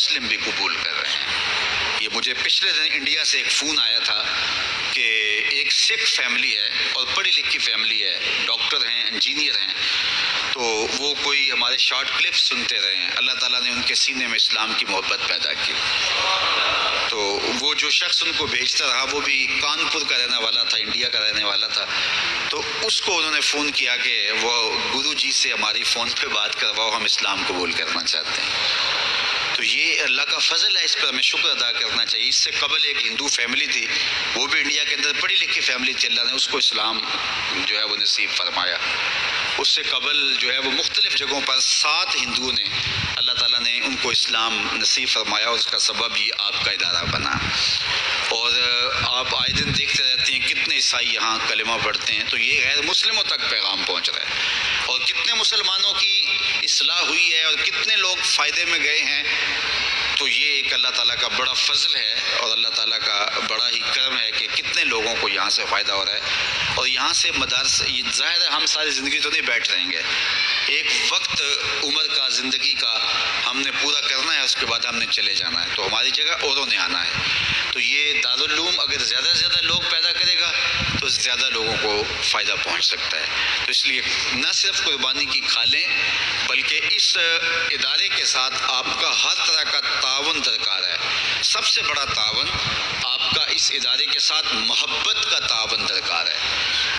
مسلم بھی قبول کر رہے ہیں۔ یہ مجھے پچھلے دن انڈیا سے ایک فون آیا تھا کہ ایک سکھ فیملی ہے اور پڑھی لکھی فیملی ہے، ڈاکٹر ہیں، انجینئر ہیں، تو وہ کوئی ہمارے شارٹ کلپ سنتے رہے ہیں، اللہ تعالیٰ نے ان کے سینے میں اسلام کی محبت پیدا کی۔ تو وہ جو شخص ان کو بھیجتا رہا وہ بھی کانپور کا رہنے والا تھا، انڈیا کا رہنے والا تھا، تو اس کو انہوں نے فون کیا کہ وہ گرو جی سے ہماری فون پہ بات کرواؤ، ہم اسلام قبول کرنا چاہتے ہیں۔ تو یہ اللہ کا فضل ہے، اس پر ہمیں شکر ادا کرنا چاہیے۔ اس سے قبل ایک ہندو فیملی تھی، وہ بھی انڈیا کے اندر پڑھی لکھی فیملی تھی، اللہ نے اس کو اسلام جو ہے وہ نصیب فرمایا۔ اس سے قبل جو ہے وہ مختلف جگہوں پر 7 ہندوؤں نے اللہ تعالیٰ نے ان کو اسلام نصیب فرمایا، اور اس کا سبب یہ آپ کا ادارہ بنا۔ اور آپ آئے دن دیکھتے رہتے ہیں کتنے عیسائی یہاں کلمہ پڑھتے ہیں، تو یہ غیر مسلموں تک پیغام پہنچ رہا ہے، اور کتنے مسلمانوں کی اصلاح ہوئی ہے اور کتنے لوگ فائدے میں گئے ہیں۔ تو یہ ایک اللہ تعالیٰ کا بڑا فضل ہے، اور اللہ تعالیٰ کا بڑا ہی کرم ہے کہ کتنے لوگوں کو یہاں سے فائدہ ہو رہا ہے۔ اور یہاں سے مدارس، ظاہر ہے ہم ساری زندگی تو نہیں بیٹھ رہیں گے، ایک وقت عمر کا، زندگی کا ہم نے پورا کرنا ہے، اس کے بعد ہم نے چلے جانا ہے، تو ہماری جگہ اوروں نے آنا ہے۔ تو یہ دارالعلوم اگر زیادہ سے زیادہ لوگ پیدا کرے گا تو زیادہ لوگوں کو فائدہ پہنچ سکتا ہے۔ تو اس لیے نہ صرف قربانی کی کھالیں، بلکہ اس ادارے کے ساتھ آپ کا ہر طرح کا تعاون درکار ہے۔ سب سے بڑا تعاون آپ کا اس ادارے کے ساتھ محبت کا تعاون درکار ہے۔